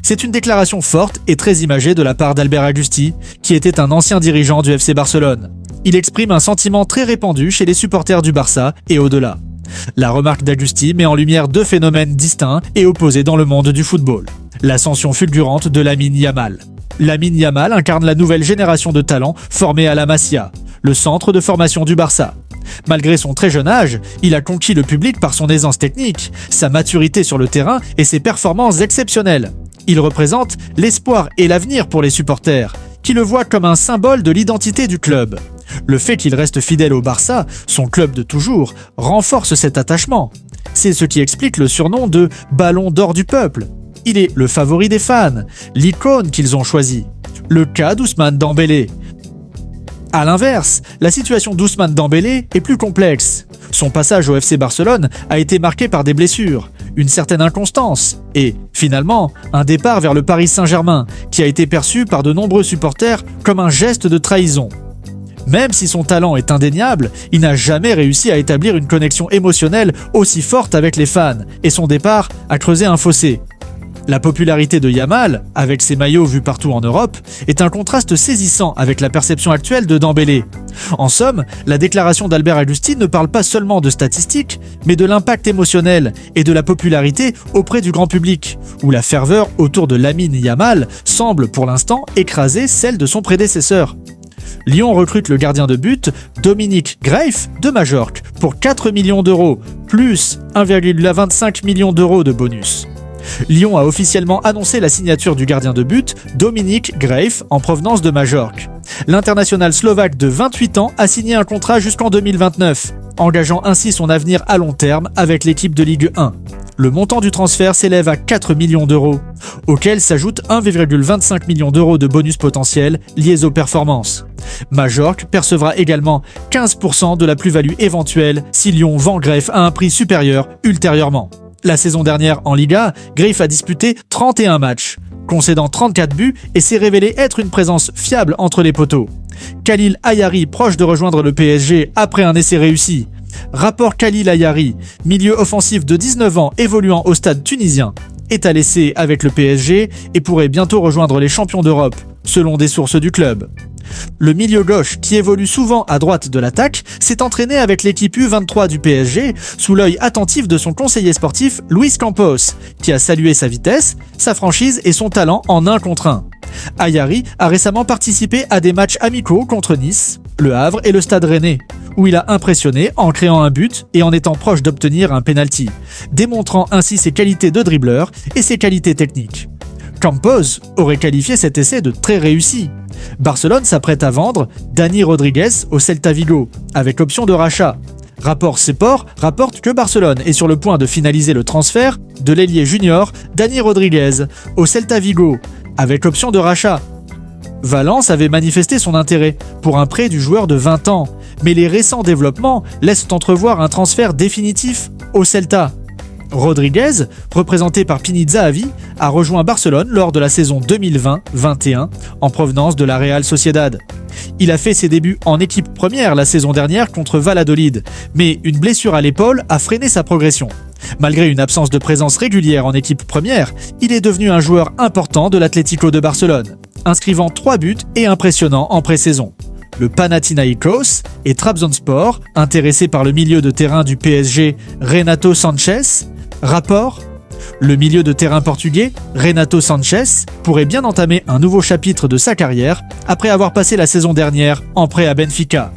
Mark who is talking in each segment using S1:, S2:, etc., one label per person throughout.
S1: C'est une déclaration forte et très imagée de la part d'Albert Agusti, qui était un ancien dirigeant du FC Barcelone. Il exprime un sentiment très répandu chez les supporters du Barça et au-delà. La remarque d'Agusti met en lumière deux phénomènes distincts et opposés dans le monde du football. L'ascension fulgurante de Lamine Yamal. Lamine Yamal incarne la nouvelle génération de talents formés à la Masia, le centre de formation du Barça. Malgré son très jeune âge, il a conquis le public par son aisance technique, sa maturité sur le terrain et ses performances exceptionnelles. Il représente l'espoir et l'avenir pour les supporters, qui le voient comme un symbole de l'identité du club. Le fait qu'il reste fidèle au Barça, son club de toujours, renforce cet attachement. C'est ce qui explique le surnom de « Ballon d'or du peuple ». Il est le favori des fans, l'icône qu'ils ont choisi. Le cas d'Ousmane Dembélé. A l'inverse, la situation d'Ousmane Dembélé est plus complexe. Son passage au FC Barcelone a été marqué par des blessures, une certaine inconstance et, finalement, un départ vers le Paris Saint-Germain qui a été perçu par de nombreux supporters comme un geste de trahison. Même si son talent est indéniable, il n'a jamais réussi à établir une connexion émotionnelle aussi forte avec les fans et son départ a creusé un fossé. La popularité de Yamal, avec ses maillots vus partout en Europe, est un contraste saisissant avec la perception actuelle de Dembélé. En somme, la déclaration d'Albert Agusti ne parle pas seulement de statistiques, mais de l'impact émotionnel et de la popularité auprès du grand public, où la ferveur autour de Lamine Yamal semble pour l'instant écraser celle de son prédécesseur. Lyon recrute le gardien de but Dominique Greif de Majorque pour 4 millions d'euros, plus 1,25 million d'euros de bonus. Lyon a officiellement annoncé la signature du gardien de but Dominique Greif en provenance de Majorque. L'international slovaque de 28 ans a signé un contrat jusqu'en 2029, engageant ainsi son avenir à long terme avec l'équipe de Ligue 1. Le montant du transfert s'élève à 4 millions d'euros, auquel s'ajoute 1,25 million d'euros de bonus potentiels liés aux performances. Majorque percevra également 15% de la plus-value éventuelle si Lyon vend Greif à un prix supérieur ultérieurement. La saison dernière en Liga, Greif a disputé 31 matchs, concédant 34 buts et s'est révélé être une présence fiable entre les poteaux. Khalil Ayari proche de rejoindre le PSG après un essai réussi. Rapport Khalil Ayari, milieu offensif de 19 ans évoluant au stade tunisien, est à l'essai avec le PSG et pourrait bientôt rejoindre les champions d'Europe, selon des sources du club. Le milieu gauche, qui évolue souvent à droite de l'attaque, s'est entraîné avec l'équipe U23 du PSG sous l'œil attentif de son conseiller sportif Luis Campos, qui a salué sa vitesse, sa franchise et son talent en 1 contre 1. Ayari a récemment participé à des matchs amicaux contre Nice, Le Havre et le Stade Rennais, où il a impressionné en créant un but et en étant proche d'obtenir un penalty, démontrant ainsi ses qualités de dribbleur et ses qualités techniques. Campos aurait qualifié cet essai de très réussi. Barcelone s'apprête à vendre Dani Rodriguez au Celta Vigo, avec option de rachat. Rapport Sport rapporte que Barcelone est sur le point de finaliser le transfert de l'ailier junior Dani Rodriguez au Celta Vigo, avec option de rachat. Valence avait manifesté son intérêt pour un prêt du joueur de 20 ans, mais les récents développements laissent entrevoir un transfert définitif au Celta. Rodriguez, représenté par Pini Zahavi, a rejoint Barcelone lors de la saison 2020-21 en provenance de la Real Sociedad. Il a fait ses débuts en équipe première la saison dernière contre Valladolid, mais une blessure à l'épaule a freiné sa progression. Malgré une absence de présence régulière en équipe première, il est devenu un joueur important de l'Atlético de Barcelone, inscrivant 3 buts et impressionnant en pré-saison. Le Panathinaikos et Trabzonspor, intéressés par le milieu de terrain du PSG Renato Sanchez. Rapport : le milieu de terrain portugais, Renato Sanchez, pourrait bien entamer un nouveau chapitre de sa carrière après avoir passé la saison dernière en prêt à Benfica.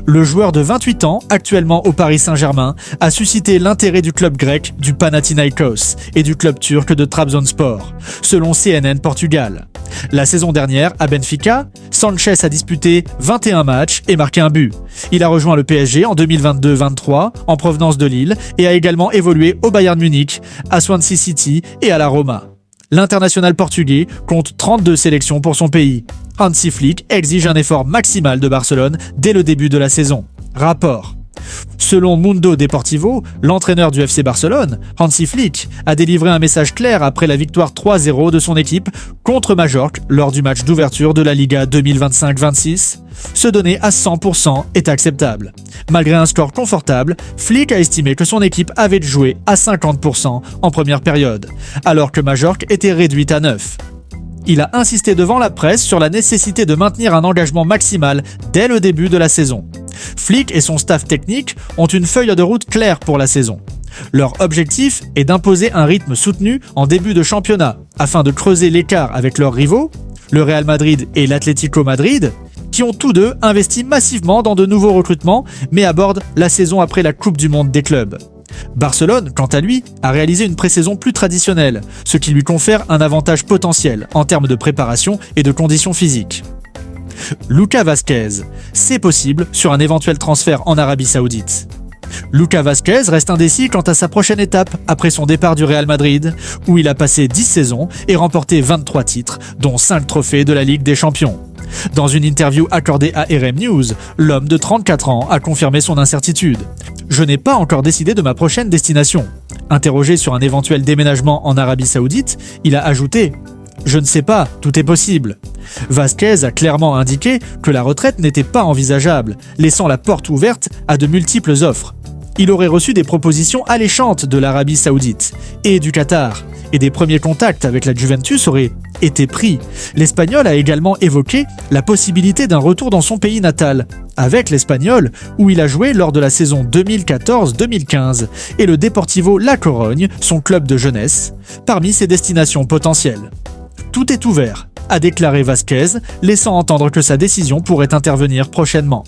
S1: Le joueur de 28 ans, actuellement au Paris Saint-Germain, a suscité l'intérêt du club grec du Panathinaikos et du club turc de Trabzonspor, selon CNN Portugal. La saison dernière, à Benfica, Sanchez a disputé 21 matchs et marqué un but. Il a rejoint le PSG en 2022-23 en provenance de Lille et a également évolué au Bayern Munich, à Swansea City et à la Roma. L'international portugais compte 32 sélections pour son pays. Hansi Flick exige un effort maximal de Barcelone dès le début de la saison. Rapport : Selon Mundo Deportivo, l'entraîneur du FC Barcelone, Hansi Flick, a délivré un message clair après la victoire 3-0 de son équipe contre Majorque lors du match d'ouverture de la Liga 2025-26. Se donner à 100% est acceptable. Malgré un score confortable, Flick a estimé que son équipe avait joué à 50% en première période, alors que Majorque était réduite à 9. Il a insisté devant la presse sur la nécessité de maintenir un engagement maximal dès le début de la saison. Flick et son staff technique ont une feuille de route claire pour la saison. Leur objectif est d'imposer un rythme soutenu en début de championnat, afin de creuser l'écart avec leurs rivaux, le Real Madrid et l'Atlético Madrid, qui ont tous deux investi massivement dans de nouveaux recrutements, mais abordent la saison après la Coupe du Monde des clubs. Barcelone, quant à lui, a réalisé une pré-saison plus traditionnelle, ce qui lui confère un avantage potentiel en termes de préparation et de conditions physiques. Lucas Vázquez, c'est possible sur un éventuel transfert en Arabie Saoudite. Lucas Vázquez reste indécis quant à sa prochaine étape après son départ du Real Madrid, où il a passé 10 saisons et remporté 23 titres, dont 5 trophées de la Ligue des Champions. Dans une interview accordée à RM News, l'homme de 34 ans a confirmé son incertitude. « Je n'ai pas encore décidé de ma prochaine destination ». Interrogé sur un éventuel déménagement en Arabie Saoudite, il a ajouté « Je ne sais pas, tout est possible ». Vázquez a clairement indiqué que la retraite n'était pas envisageable, laissant la porte ouverte à de multiples offres. Il aurait reçu des propositions alléchantes de l'Arabie Saoudite et du Qatar, et des premiers contacts avec la Juventus auraient été pris. L'Espagnol a également évoqué la possibilité d'un retour dans son pays natal, avec l'Espagnol, où il a joué lors de la saison 2014-2015, et le Deportivo La Corogne, son club de jeunesse, parmi ses destinations potentielles. Tout est ouvert, a déclaré Vázquez, laissant entendre que sa décision pourrait intervenir prochainement.